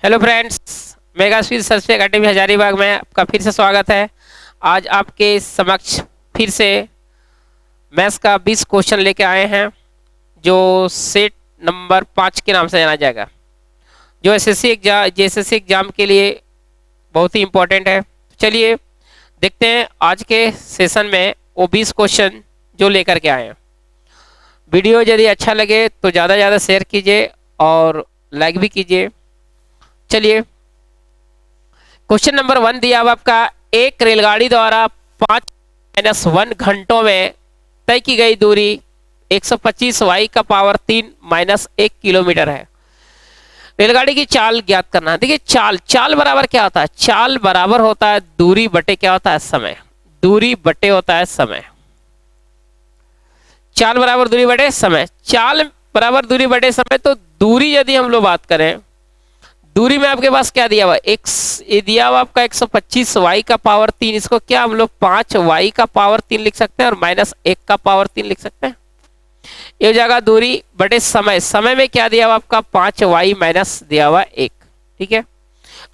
Hello friends, mega speed search academy Hazaribagh में आपका फिर से स्वागत है। आज आपके समक्ष फिर से मैथ्स का 20 क्वेश्चन लेके आए हैं जो सेट नंबर 5 के नाम से जाना जाएगा, जो एसएससी एग्जाम के लिए बहुत ही इम्पोर्टेंट है। चलिए देखते हैं आज के सेशन में वो 20 क्वेश्चन जो लेकर के आए हैं। वीडियो यदि अच्छा लगे तो ज़्यादा से ज़्यादा शेयर कीजिए और लाइक भी कीजिए। चलिए, क्वेश्चन नंबर 1 दिया हुआ आपका, एक रेलगाड़ी द्वारा 5-1 घंटों में तय की गई दूरी 125 वाई का पावर 3 -1 किलोमीटर है। रेलगाड़ी की चाल ज्ञात करना है। देखिए चाल बराबर क्या होता है? चाल बराबर होता है दूरी बटे क्या होता है? समय। दूरी बटे होता है समय। चाल बराबर दूरी बटे समय। चाल बराबर दूरी बटे समय। तो दूरी यदि हम लोग बात करें, दूरी में आपके पास क्या दिया हुआ? ये दिया हुआ आपका 125 वाई का पावर 3। इसको क्या हम लोग 5 वाई का पावर 3 लिख सकते हैं और -1 का पावर 3 लिख सकते हैं। ये हो जाएगा दूरी बटे समय। समय में क्या दिया हुआ आपका? 5 वाई माइनस दिया हुआ 1। ठीक है,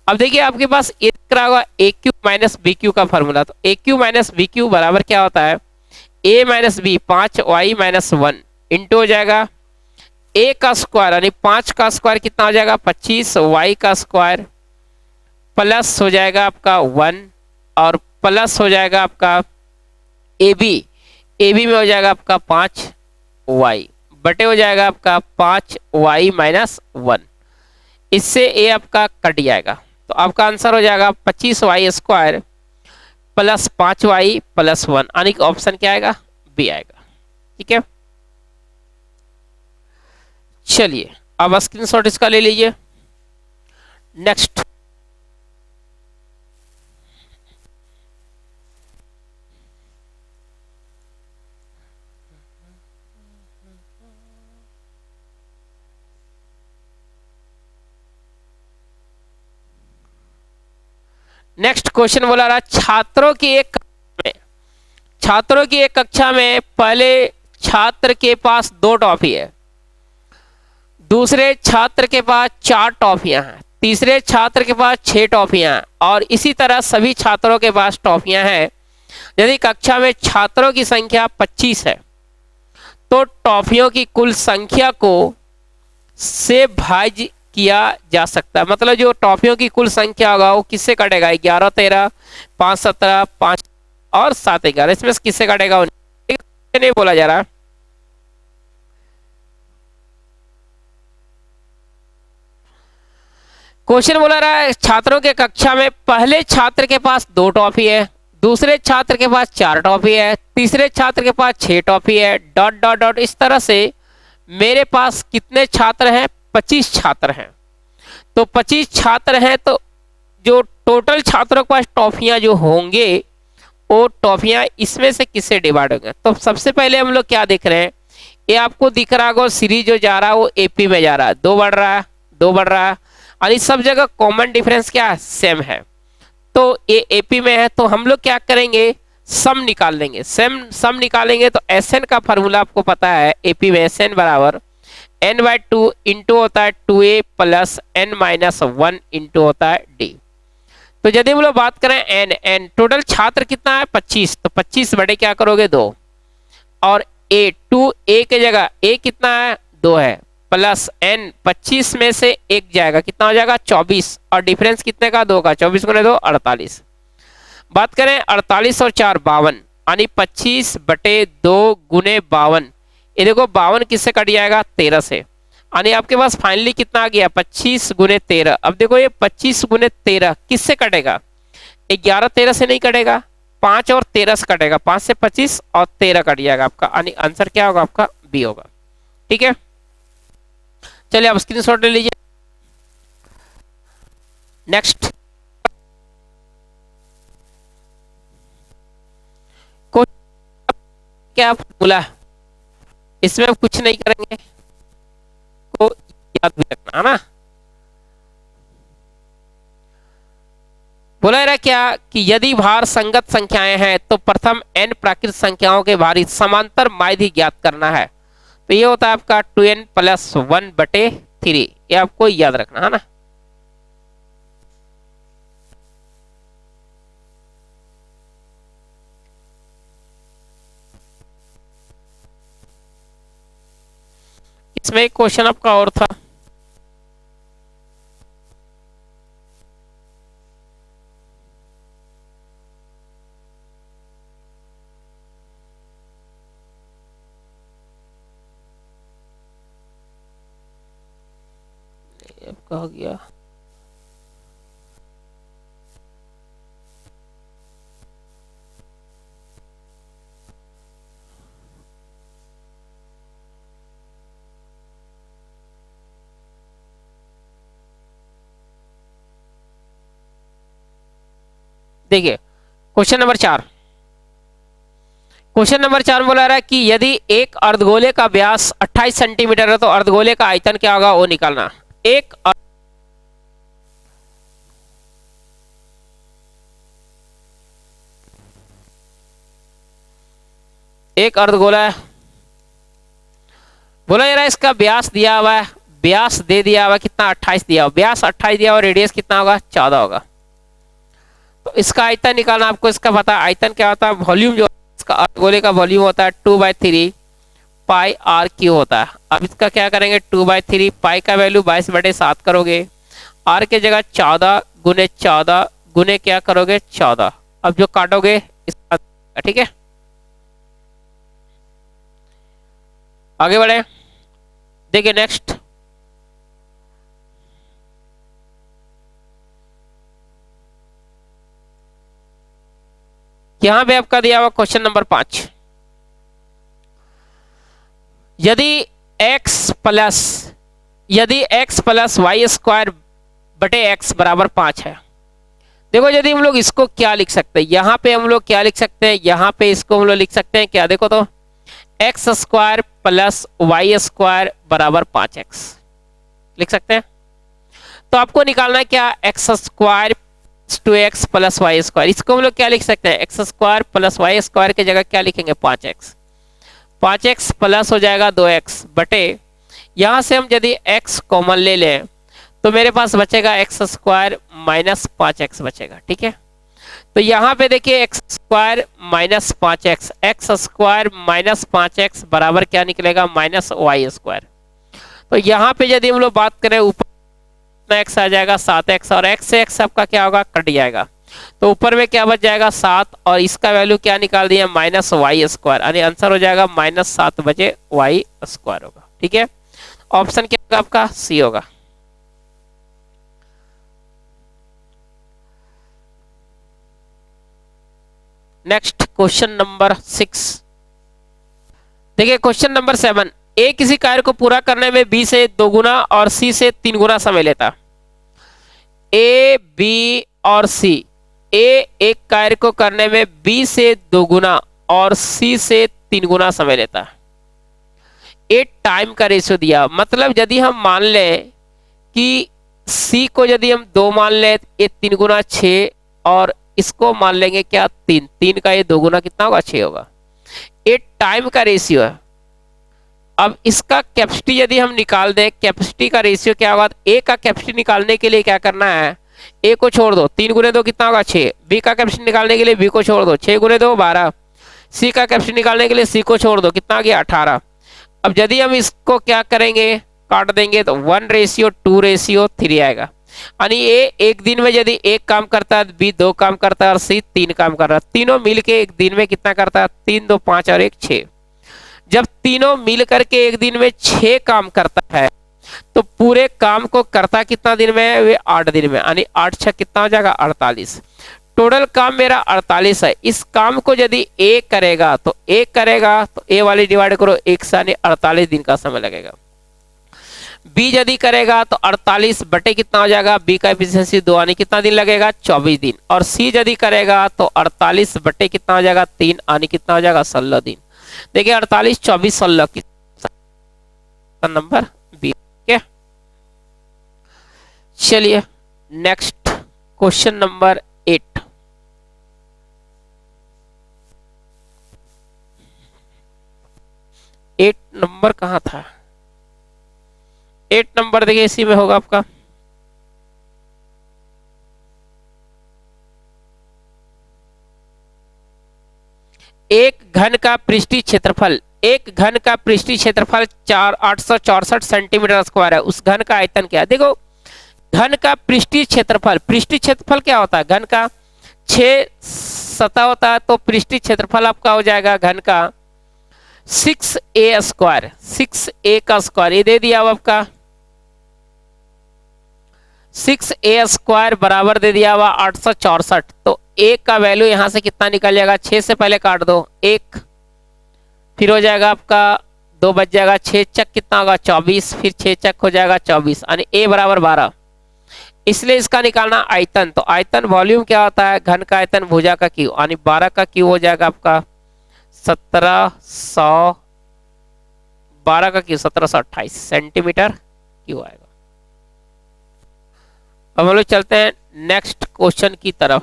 अब देखिए आपके पास ये दिख रहा होगा A Q minus B Q का फॉर्मूला। तो A Q minus B Q बराबर क्या होता है? A minus B 5 Y minus 1 into हो जाएगा ए का स्क्वायर, यानी 5 का स्क्वायर कितना हो जाएगा? 25 वाई का स्क्वायर प्लस हो जाएगा आपका 1 और प्लस हो जाएगा आपका ए बी में हो जाएगा आपका 5 वाई बटे हो जाएगा आपका 5 वाई माइनस 1। इससे ए आपका कट जाएगा तो आपका आंसर हो जाएगा 25 y square plus 5 y plus 1, यानी कि ऑप्शन क्या आएगा? बी आएगा। ठीक है, चलिए अब स्क्रीनशॉट इसका ले लीजिए। नेक्स्ट, क्वेश्चन बोला रहा, छात्रों की एक कक्षा में पहले छात्र के पास 2 टॉफी है, दूसरे छात्र के पास 4 टॉफियां हैं, तीसरे छात्र के पास 6 टॉफियां हैं और इसी तरह सभी छात्रों के पास टॉफियां हैं। यदि कक्षा में छात्रों की संख्या 25 है तो टॉफियों की कुल संख्या को से भाज्य किया जा सकता है। मतलब जो टॉफियों की कुल संख्या होगा वो किससे कटेगा? 11 13 5 17 5 और 7 11, इसमें से किससे कटेगा? नहीं बोला जा रहा। क्वेश्चन बोला रहा है, छात्रों के कक्षा में पहले छात्र के पास 2 टॉफी है, दूसरे छात्र के पास 4 टॉफी है, तीसरे छात्र के पास 6 टॉफी है, डॉट डॉट डॉट। इस तरह से मेरे पास कितने छात्र हैं? 25 छात्र हैं। तो 25 छात्र हैं तो जो टोटल छात्रों के पास टॉफियां जो होंगे वो टॉफियां इसमें से किससे डिवाइड होंगे? तो सबसे पहले हम लोग क्या देख रहे हैं? ये आपको दिख रहा होगा सीरीज जो जा रहा है वो एपी में जा रहा है, 2 बढ़ रहा है 2 बढ़ रहा है और इस सब जगह कॉमन डिफरेंस क्या है? सेम है। तो ये एपी में है तो हम लोग क्या करेंगे? सम निकाल लेंगे। सम निकालेंगे तो एसएन का फॉर्मूला आपको पता है। एपी में एसएन बराबर n/2 इंटू होता है 2a प्लस n-1 इंटू होता है d। तो यदि हम लोग बात करें n टोटल छात्र कितना है? 25। तो 25 बड़े क्या करोगे? 2 और a के जगह a कितना है? 2 है प्लस n 25 में से 1 जाएगा, कितना हो जाएगा? 24 और डिफरेंस कितने का? 2 का। 24 गुने 2 48। बात करें 48 और 4 52, यानी 25 बटे 2 गुने 52। ये देखो 52 किससे कट जाएगा? 13 से, यानी आपके पास फाइनली कितना आ गया? 25 गुने 13। अब देखो ये 25 गुने 13 किससे कटेगा? 11 13 से नहीं कटेगा, 5 और 13 से कटेगा। 5 से 25 और 13 कट जाएगा आपका, यानी आंसर क्या होगा? आपका बी होगा। ठीक है, चलिए अब स्क्रीनशॉट ले लीजिए। नेक्स्ट, क्या बोला? इसमें हम कुछ नहीं करेंगे, को याद भी रखना है ना। बोला रहा क्या कि यदि भार संगत संख्याएं हैं तो प्रथम n प्राकृत संख्याओं के भारी समांतर माध्य ज्ञात करना है। तो ये होता है आपका 2n + 1/3। ये आपको याद रखना है ना। इसमें एक क्वेश्चन आपका और था, आपका हो गया। देखिए क्वेश्चन नंबर 4, क्वेश्चन नंबर 4 बोला रहा है कि यदि एक अर्धगोले का व्यास 28 सेंटीमीटर है तो अर्धगोले का आयतन क्या होगा वो निकालना। एक अर्धगोला है, बोला जा रहा है इसका व्यास दिया हुआ है, व्यास दे दिया हुआ कितना 28 दिया हुआ, व्यास 28 दिया हुआ, रेडियस कितना होगा 14 होगा। तो इसका आयतन निकालना, आपको इसका पता है आयतन क्या होता है, वॉल्यूम जो इसका अर्धगोले का वॉल्यूम होता है 2/3 पाई आर क्यू होता है। अब इसका क्या करेंगे 2/3 पाई का वैल्यू 22/7 करोगे, आर के जगह 14 गुने 14 गुने क्या करोगे 14, अब जो काटोगे इसका, ठीक है। आगे बढ़े, देखिए नेक्स्ट, यहां पे आपका दिया हुआ क्वेश्चन नंबर 5, यदि x प्लस वाई स्क्वायर बटे x बराबर 5 है। देखो यदि हम लोग इसको क्या लिख सकते हैं, यहां पे हम लोग क्या लिख सकते हैं, यहां पे इसको हम लोग लिख सकते हैं क्या, देखो तो x square plus y square बराबर 5x लिख सकते हैं। तो आपको निकालना है क्या x square 2x plus y square, इसको हम लोग क्या लिख सकते हैं x square plus y square की जगह क्या लिखेंगे 5x प्लस हो जाएगा 2x बटे, यहां से हम यदि x कॉमन ले लें तो मेरे पास बचेगा एक्स स्क्वायर माइनस 5x बचेगा, ठीक है। तो यहाँ पे देखिए x square minus 5x, x square minus 5x बराबर क्या निकलेगा माइनस वाई स्क्वायर। तो यहाँ पे यदि हम लोग बात करें ऊपर एक्स आ जाएगा 7x और x से x आपका क्या होगा कट जाएगा, तो ऊपर में क्या बच जाएगा 7 और इसका वैल्यू क्या निकाल दिया माइनस वाई स्क्वायर, यानी आंसर हो जाएगा -7 बजे वाई स्क्वायर होगा, ठीक है। ऑप्शन क्या होगा आपका सी होगा। नेक्स्ट क्वेश्चन नंबर 6, देखिए क्वेश्चन नंबर 7, ए किसी कार्य को पूरा करने में बी से 2 गुना और सी से 3 गुना समय लेता। ए बी और सी, ए एक कार्य को करने में बी से 2 गुना और सी से 3 गुना समय लेता है। ए टाइम का रेशियो दिया, मतलब यदि हम मान लें कि सी को यदि हम 2 मान लें, ये 3 गुना 6 और इसको मान लेंगे क्या 3 का ये 2 गुना कितना होगा 6 होगा। ये टाइम का रेशियो है। अब इसका कैपेसिटी यदि हम निकाल दें, कैपेसिटी का रेशियो क्या होगा, ए का कैपेसिटी निकालने के लिए क्या करना है, ए को छोड़ दो, 3 गुने 2 कितना होगा 6, बी का कैपेसिटी निकालने के लिए बी को छोड़ दो, 6 गुने 2 12, सी का कैपेसिटी निकालने के लिए सी को छोड़ दो, कितना आ गया 18। अब यदि हम इसको क्या करेंगे काट देंगे तो 1:2:3 आएगा, यानी ए एक दिन में यदि एक काम करता है, बी 2 काम करता है और सी 3 काम कर रहा है, तीनों मिलके एक दिन में कितना करता है 3 2 5 और 1 6। जब तीनों मिल करके एक दिन में 6 काम करता है तो पूरे काम को करता कितना दिन में, वे 8 दिन में, यानी 8 6 कितना हो जाएगा 48। टोटल काम मेरा 48 है। इस काम को यदि ए करेगा तो ए वाली डिवाइड करो 1 से, यानी 48 दिन का समय लगेगा। बी यदि करेगा तो 48 बटे कितना हो जाएगा, बी का एफिशिएंसी 2, यानी कितना दिन लगेगा 24 दिन। और सी यदि करेगा तो 48 बटे कितना हो जाएगा 3, यानी कितना हो जाएगा 16 दिन। देखिए 48 24 16 नंबर बी, ठीक है। चलिए नेक्स्ट क्वेश्चन नंबर 8, नंबर कहां था, 8 नंबर देखिए इसी में होगा आपका। एक एक घन का पृष्ठीय क्षेत्रफल, एक घन का पृष्ठीय क्षेत्रफल 864 सेंटीमीटर स्क्वायर है, उस घन का आयतन क्या है? देखो घन का पृष्ठीय क्षेत्रफल, पृष्ठीय क्षेत्रफल क्या होता है? घन का 6 सतह होता है, तो पृष्ठीय क्षेत्रफल आपका हो जाएगा घन का 6a स्क्वायर, 6a का स्क्वायर ये दे दिया अब आपका 6a स्क्वायर बराबर दे दिया हुआ 864। तो a का वैल्यू यहां से कितना निकल जाएगा? 6 से पहले काट दो 1, फिर हो जाएगा आपका 2 बच जाएगा, 6 चक कितना होगा? 24, फिर 6 चक हो जाएगा 24, यानी a बराबर 12। इसलिए इसका निकालना आयतन, तो आयतन वॉल्यूम क्या होता है? घन का आयतन भुजा का क्यू, यानी 12 का क्यू हो जाएगा आपका 1700, 12 का क्यू 1728 सेंटीमीटर क्यू आएगा। अब हम लोग चलते हैं नेक्स्ट क्वेश्चन की तरफ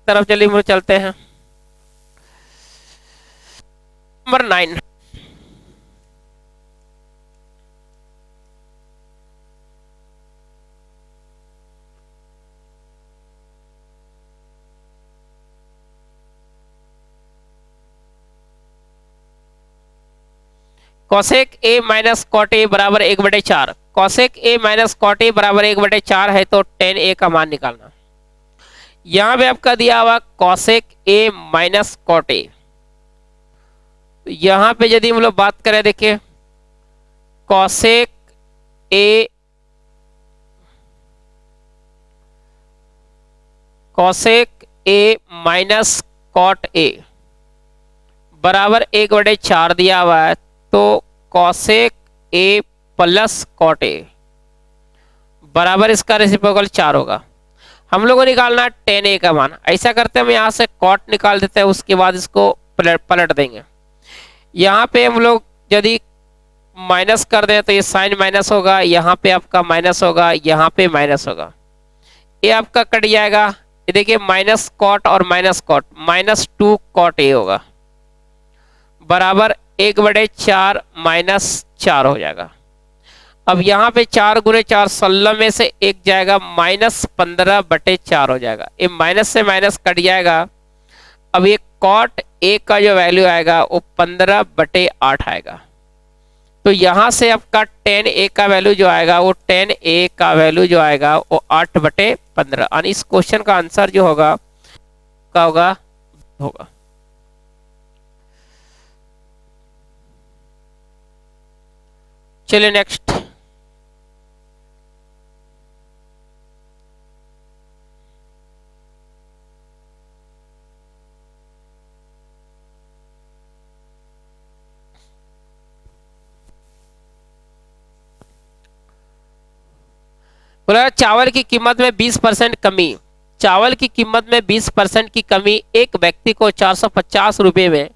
चलिए हम लोग चलते हैं number 9। Cosec A minus cot A बराबर 1/4, cosec A minus cot A बराबर 1/4 है, तो tan ए का मान निकालना। यहां पे आपका दिया हुआ cosec A minus cot A, यहां पे यदि हम लोग बात करें, देखिए cosec A minus cot A बराबर 1/4 दिया हुआ है, तो cosec A plus cot A बराबर इसका रेसिप्रोकल 4 होगा। हम लोगों को निकालना tan ए का मान। ऐसा करते हैं हम यहां से कॉट निकाल देते हैं, उसके बाद इसको पलट देंगे। यहाँ पे हम लोग यदि माइनस कर दें तो ये साइन माइनस होगा, यहाँ पे आपका माइनस होगा, यहाँ पे माइनस होगा, ये आपका कट जाएगा। ये देखिए माइनस कॉट और माइनस कॉट, -2 कॉट ए होगा बराबर 1/4 -4 हो जाएगा। अब यहाँ पे 4 × 4 16 में से एक जाएगा, -15/4 हो जाएगा। ये माइनस से माइनस कट जाएगा। अब ये कॉट ए का जो वैल्यू आएगा वो 15/8 आएगा। तो यहाँ से आपका tan ए का वैल्यू जो आएगा वो tan ए का वैल्यू जो आएगा वो 8/15, और इस क्वेश्चन का आंसर जो होगा क्या होगा। चलिए नेक्स्ट। बोला चावल की कीमत में 20% कमी, चावल की कीमत में 20% की कमी एक व्यक्ति को 450 रुपये में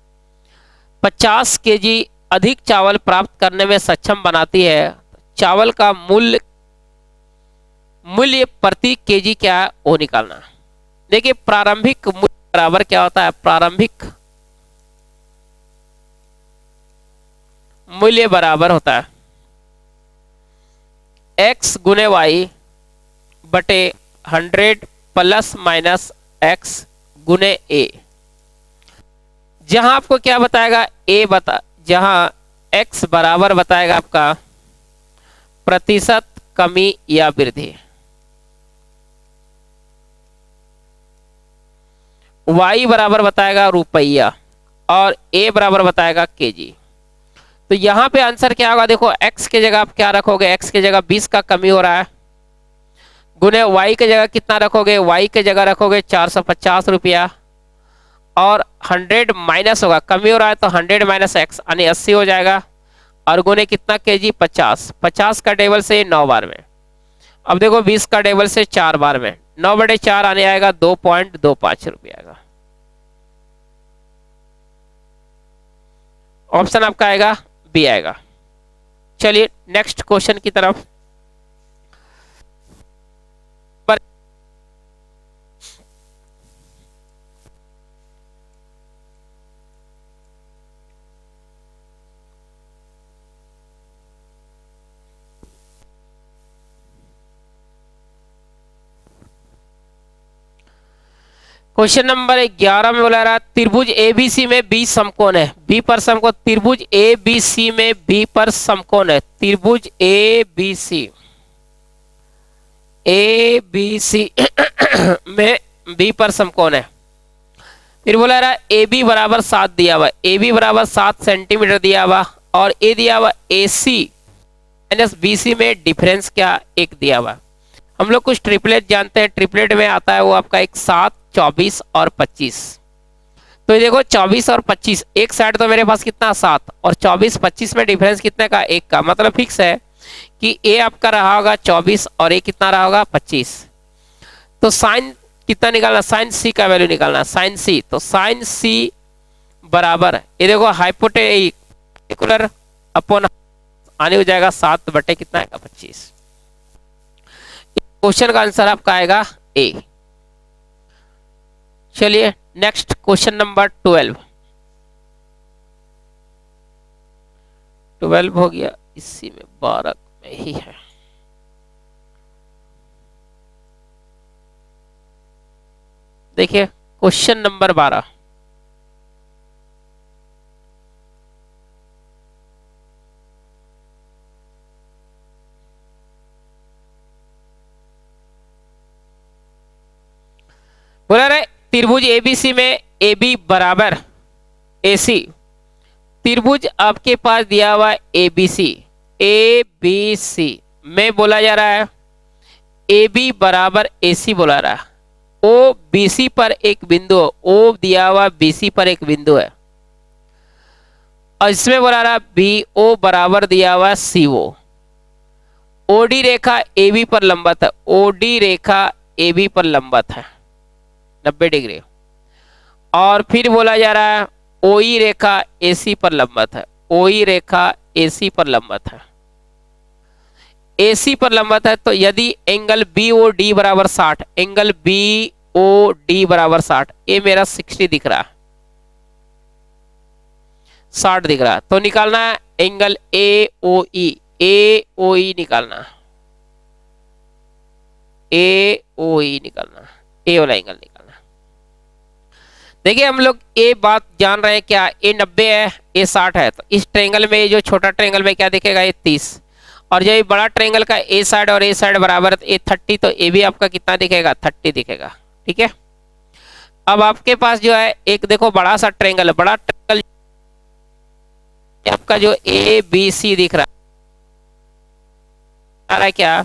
50 केजी अधिक चावल प्राप्त करने में सक्षम बनाती है। चावल का मूल्य प्रति केजी क्या है वो निकालना। देखिए प्रारंभिक मूल्य बराबर क्या होता है? प्रारंभिक मूल्य बराबर होता है x गुने y बटे 100 ± x गुने a। जहां आपको क्या बताएगा? जहां x बराबर बताएगा आपका प्रतिशत कमी या वृद्धि, y बराबर बताएगा रुपया, और a बराबर बताएगा केजी। तो यहां पे आंसर क्या होगा? देखो x के जगह आप क्या रखोगे? x के जगह 20 का कमी हो रहा है, गुने y के जगह कितना रखोगे? y के जगह रखोगे 450 रुपया, और 100 माइनस होगा, कमी हो रहा है तो 100 - x यानी 80 हो जाएगा, और गुने कितना केजी? 50। 50 का टेबल से 9 बार में। अब देखो 20 का टेबल से 4 बार में, 9/4 आने आएगा 2.25 रुपया आएगा। ऑप्शन आपका आएगा बी आएगा। चलिए नेक्स्ट क्वेश्चन की तरफ। क्वेश्चन नंबर 11 में बोला रहा त्रिभुज एबीसी में बी समकोण है, बी पर समकोण। त्रिभुज एबीसी में बी पर समकोण है, त्रिभुज एबीसी में बी पर समकोण है। फिर बोला रहा ए बी बराबर 7 दिया हुआ, ए बी बराबर 7 सेंटीमीटर दिया हुआ, और ए दिया हुआ ए सी माइनस बी सी में डिफरेंस क्या 1 दिया हुआ। हम लोग कुछ ट्रिपलेट जानते हैं, ट्रिपलेट में आता है वो आपका एक 7, 24 और 25। तो ये देखो 24 और 25, एक साइड तो मेरे पास कितना 7 और 24 25 में डिफरेंस कितने का 1 का, मतलब फिक्स है कि ए आपका रहा होगा 24 और ए कितना रहा होगा 25। तो साइन कितना निकालना, साइन सी का वैल्यू निकालना, साइन सी। तो साइन सी बराबर ये देखो हाइपोटेनुलर अपॉन आने हो जाएगा 7 बटे कितना आएगा 25। क्वेश्चन का आंसर आपका आएगा ए। चलिए नेक्स्ट क्वेश्चन नंबर 12 हो गया, इसी में 12 में ही है। देखिए क्वेश्चन नंबर 12, बोला रहे त्रिभुज एबीसी में ए बी बराबर ए सी। त्रिभुज आपके पास दिया हुआ एबीसी, ए बी सी में बोला जा रहा है ए बी बराबर ए सी बोला रहा है। ओ बी सी पर एक बिंदु, ओ दिया हुआ बी सी पर एक बिंदु है, और इसमें बोला रहा बी ओ बराबर दिया हुआ सी ओ। ओडी रेखा ए बी पर लंबवत है, ओडी रेखा ए बी पर लंबवत है 90 डिग्री, और फिर बोला जा रहा है ओई रेखा एसी पर लंबवत है, ओई रेखा एसी पर लंबवत है, एसी पर लंबवत है। तो यदि एंगल बी ओ डी बराबर 60, एंगल बी ओ डी बराबर 60, ये मेरा 60 दिख रहा है, 60 दिख रहा है, तो निकालना है एंगल ए ओ ई निकालना, ए ओ ई निकालना, ए वाला एंगल निकालना। देखिए हम लोग ए बात जान रहे हैं क्या, ए 90 है, ए 60 है, तो इस ट्रायंगल में जो छोटा ट्रायंगल में क्या दिखेगा ये 30, और जो ये बड़ा ट्रायंगल का ए साइड और ए साइड बराबर ए 30, तो ए भी आपका कितना दिखेगा 30 दिखेगा। ठीक है, अब आपके पास जो है एक देखो बड़ा सा ट्रायंगल है, बड़ा ट्रायंगल आपका जो ए बी सी दिख रहा है क्या,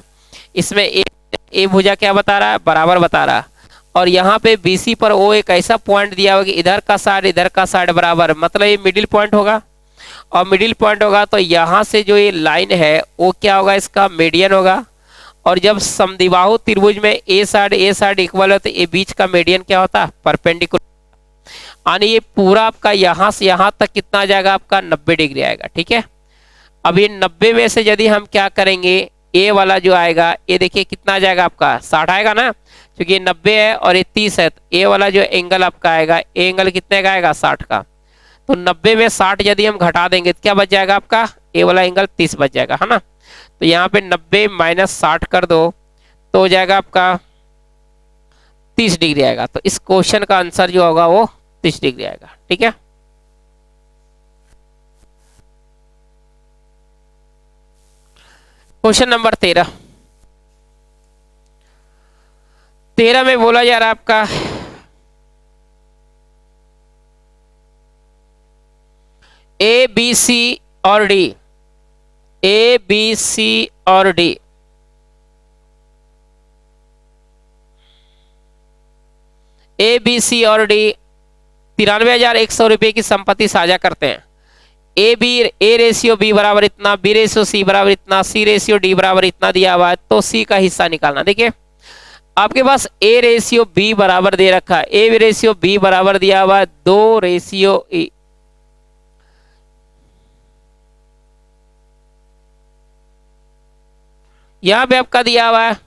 इसमें ए भुजा क्या बता रहा है बराबर बता रहा है, और यहाँ पे BC पर ओ एक ऐसा पॉइंट दिया होगा कि इधर का साइड बराबर, मतलब ये मिडिल पॉइंट होगा, और मिडिल पॉइंट होगा तो यहाँ से जो ये लाइन है वो क्या होगा, इसका मीडियन होगा। और जब समद्विबाहु त्रिभुज में ए साइड इक्वल हो तो ये बीच का मीडियन क्या होता है परपेंडिकुलर, यानी ये पूरा आपका यहाँ से यहाँ तक कितना आ जाएगा आपका 90 डिग्री आएगा। ठीक है, अब ये 90 में से यदि हम क्या करेंगे, ए वाला जो आएगा ये देखिए कितना आ जाएगा आपका 60 आएगा ना, क्योंकि ये 90 है और ये 30 है, तो ए वाला जो एंगल आपका आएगा, ए एंगल कितने का आएगा 60 का, तो 90 में 60 यदि हम घटा देंगे तो क्या बच जाएगा आपका, ए वाला एंगल 30 बच जाएगा, है ना। तो यहाँ पे 90 माइनस 60 कर दो तो हो जाएगा आपका 30 डिग्री आएगा। तो इस क्वेश्चन का आंसर जो होगा वो 30 डिग्री आएगा। ठीक है, क्वेश्चन नंबर 13 में बोला जा रहा है आपका ए बी सी और डी, ए बी सी और डी ए बी सी और डी 93,100 रुपये की संपत्ति साझा करते हैं। ए रेशियो बी बराबर इतना, बी रेशियो सी बराबर इतना, सी रेशियो डी बराबर इतना दिया हुआ है, तो सी का हिस्सा निकालना। देखिए आपके पास ए रेशियो बी बराबर दे रखा है, ए रेशियो बी बराबर दिया हुआ है 2 रेशियो ए, यहां पे आपका दिया हुआ है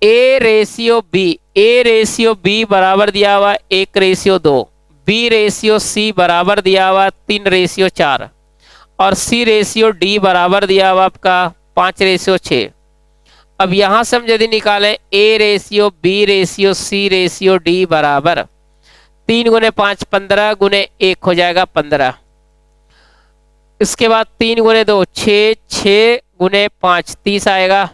ए रेशियो बी बराबर दिया हुआ 1 रेशियो 2, बी रेशियो सी बराबर दिया हुआ 3 रेशियो 4, और सी रेशियो डी बराबर दिया हुआ आपका 5 रेशियो 6, अब यहां से हम यदि निकालें A ratio B ratio C ratio D बराबर 3 गुने 5 15 गुने 1 हो जाएगा 15। इसके बाद 3 गुने 2 6 6 गुने 5 30 आएगा।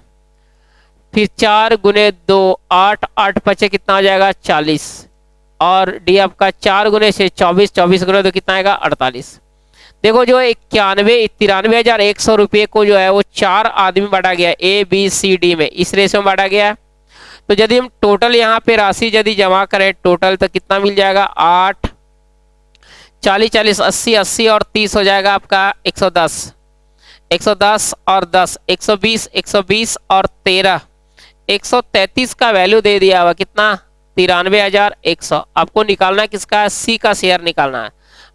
फिर 4 गुने 2 8 8 बचे कितना हो जाएगा 40। और डी आपका 4 गुने से 24 24 गुने तो कितना आएगा 48। देखो जो 93,100 रुपये को जो है वो 4 आदमी बांटा गया A B C D में, इस रेशो में बांटा गया। तो यदि हम टोटल यहाँ पे राशि यदि जमा करें टोटल तो कितना मिल जाएगा 8 40 40 80 80 और 30 हो जाएगा आपका 110 110 और 10 120 120 और 13 133 का वैल्यू दे दिया हुआ कितना 93,100। आपको निकालना किसका है C का शेयर निकालना है,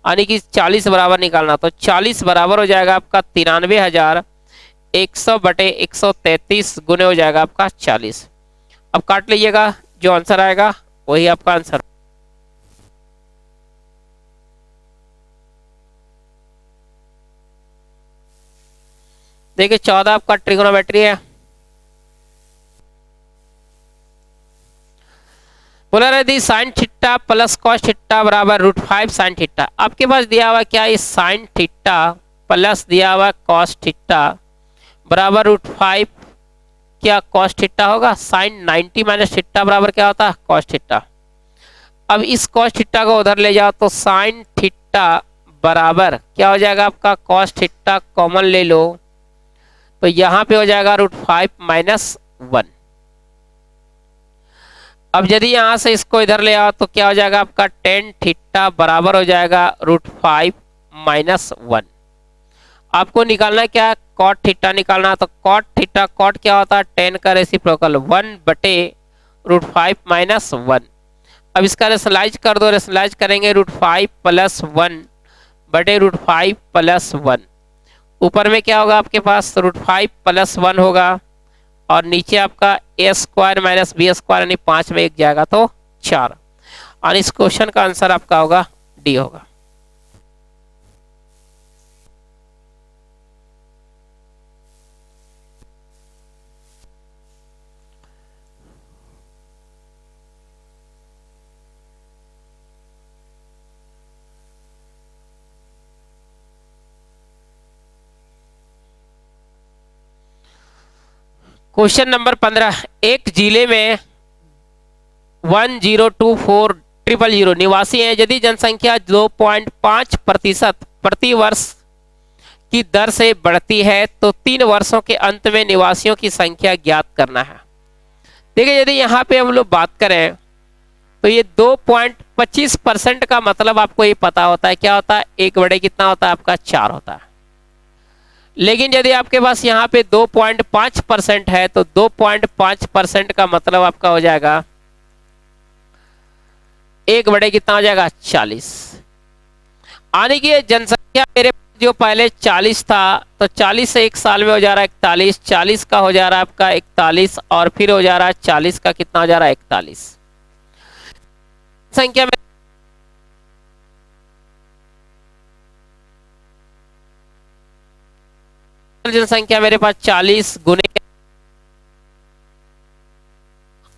यानी कि 40 बराबर निकालना। तो 40 बराबर हो जाएगा आपका 93,100 बटे 133 गुने हो जाएगा आपका 40। अब काट लीजिएगा, जो आंसर आएगा वही आपका आंसर। देखिए 14 आपका ट्रिगोनोमेट्री है। बोला रहा sine theta plus cos theta बराबर √5 साइन थीटा। आपके पास दिया हुआ क्या है साइन थीटा प्लस दिया हुआ कॉस थीटा बराबर √5 क्या कॉस थीटा होगा। साइन 90 माइनस थीटा बराबर क्या होता है कॉस थीटा। अब इस कॉस थीटा को उधर ले जाओ तो साइन थीटा बराबर क्या हो जाएगा आपका कॉस थीटा कॉमन ले लो तो यहां पे हो जाएगा √5 माइनस 1। अब यदि यहां से इसको इधर ले आओ तो क्या हो जाएगा आपका टेन थीटा बराबर हो जाएगा √5 माइनस 1। आपको निकालना क्या है कॉट थीटा निकालना। तो कॉट थीटा कॉट क्या होता है 10 का रेसिप्रोकल 1 बटे √5 माइनस 1। अब इसका रेशनलाइज कर दो, रेशनलाइज करेंगे √5 प्लस 1 बटे √5 प्लस 1। ऊपर में क्या होगा आपके पास √5 प्लस 1 होगा और नीचे आपका a² माइनस b² यानी 5 में 1 जाएगा तो 4। और इस क्वेश्चन का आंसर आपका होगा डी होगा। Question number 15। एक जिले में 1024,000 निवासी हैं। यदि जनसंख्या 2.5% प्रति वर्ष की दर से बढ़ती है तो 3 वर्षों के अंत में निवासियों की संख्या ज्ञात करना है। देखिए यदि यहाँ पे हम लोग बात करें तो ये 2.25% का मतलब आपको ये पता होता है क्या होता है 1 बटे कितना होता है आपका 4 होता है। लेकिन यदि आपके पास यहाँ पे 2.5% है तो 2.5% का मतलब आपका हो जाएगा 1 बटे कितना हो जाएगा 40। आने की जनसंख्या मेरे जो पहले 40 था तो 40 से 1 साल में हो जा रहा है 41, 40 का हो जा रहा है आपका 41 और फिर हो जा रहा है 40 का कितना हो जा रहा है 41। संख्या में जनसंख्या मेरे पास 40 गुने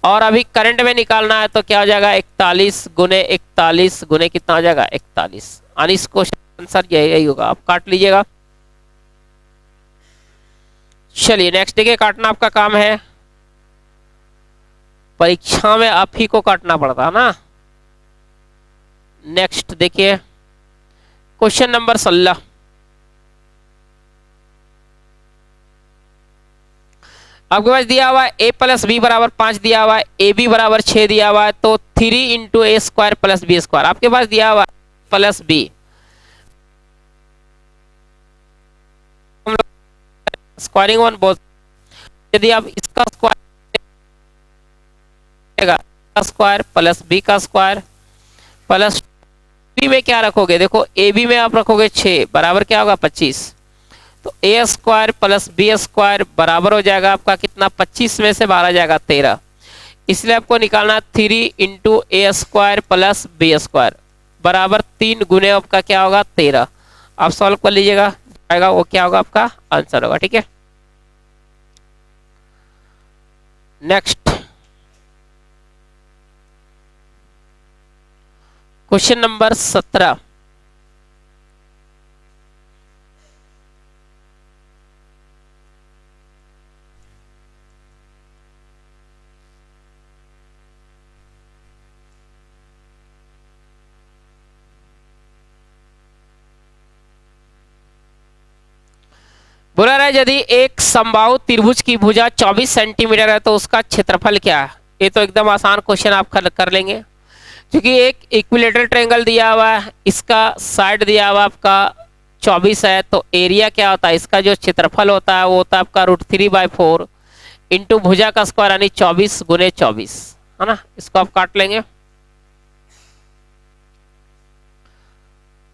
और अभी करंट में निकालना है तो क्या हो जाएगा 41 गुने 41 गुने कितना हो जाएगा 41। और इस क्वेश्चन आंसर यही होगा। आप काट लीजिएगा। चलिए नेक्स्ट देखिए, काटना आपका काम है, परीक्षा में आप ही को काटना पड़ता है ना। नेक्स्ट देखिए क्वेश्चन नंबर 16। आपके पास दिया हुआ है a प्लस बी बराबर 5 दिया हुआ है, ए बी बराबर 6 दिया हुआ है, तो 3 इंटू a² प्लस b²। आपके पास दिया हुआ है plus B, squaring on both. यदि आप इसका स्क्वायर प्लस बी का स्क्वायर प्लस बी में क्या रखोगे, देखो ए बी में आप रखोगे 6 बराबर क्या होगा 25, तो a² प्लस b² बराबर हो जाएगा आपका कितना 25 में से 12 जाएगा 13। इसलिए आपको निकालना 3 इंटू a² प्लस b² बराबर 3 गुने आपका क्या होगा 13। आप सॉल्व कर लीजिएगा, आएगा वो क्या होगा आपका आंसर होगा। ठीक है, नेक्स्ट क्वेश्चन नंबर 17। बोला रहा है यदि एक समबाहु त्रिभुज की भुजा 24 सेंटीमीटर है तो उसका क्षेत्रफल क्या है। ये तो एकदम आसान क्वेश्चन आप कर लेंगे, क्योंकि एक इक्विलेटरल ट्रायंगल दिया हुआ है, इसका साइड दिया हुआ आपका 24 है, तो एरिया क्या होता है, इसका जो क्षेत्रफल होता है वो होता है आपका √3/4 इंटू भुजा का स्क्वायर यानी 24 गुने 24, है ना। इसको आप काट लेंगे।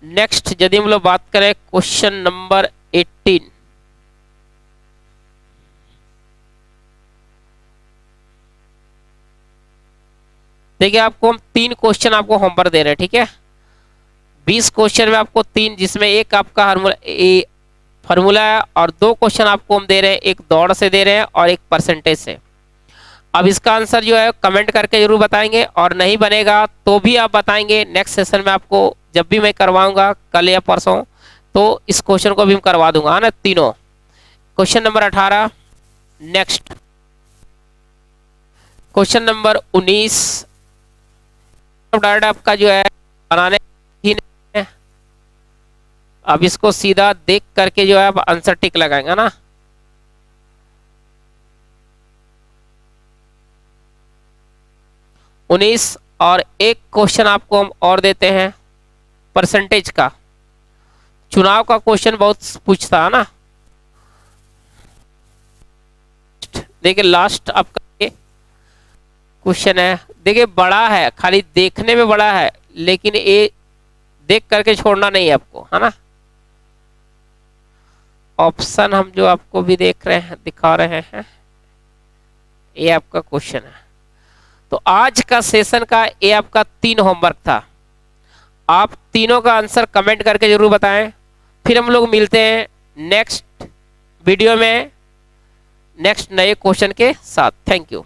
नेक्स्ट यदि हम लोग बात करें क्वेश्चन नंबर 18। देखिए आपको हम 3 क्वेश्चन आपको होमवर्क दे रहे हैं, ठीक है। 20 क्वेश्चन में आपको 3, जिसमें एक आपका फार्मूला है और 2 क्वेश्चन आपको हम दे रहे हैं, एक दौड़ से दे रहे हैं और एक परसेंटेज से। अब इसका आंसर जो है कमेंट करके जरूर बताएंगे, और नहीं बनेगा तो भी आप बताएंगे। नेक्स्ट सेशन में आपको जब भी मैं करवाऊंगा कल या परसों, तो इस क्वेश्चन को भी हम करवा दूंगा, है ना, तीनों। Question number 18। Next question number 19। Direct आपका जो है बनाने ही नहीं है, अब इसको सीधा देख करके जो है आप आंसर टिक लगाएंगे ना। और एक क्वेश्चन आपको हम और देते हैं परसेंटेज का। चुनाव का क्वेश्चन बहुत पूछता है ना। देखिए लास्ट आपका क्वेश्चन है, देखिए बड़ा है, खाली देखने में बड़ा है, लेकिन ये देख करके छोड़ना नहीं है आपको, है ना। ऑप्शन हम जो आपको भी देख रहे हैं, दिखा रहे हैं, ये आपका क्वेश्चन है। तो आज का सेशन का ये आपका 3 होमवर्क था। आप तीनों का आंसर कमेंट करके जरूर बताएं। फिर हम लोग मिलते हैं नेक्स्ट वीडियो में नेक्स्ट नए क्वेश्चन के साथ। Thank you.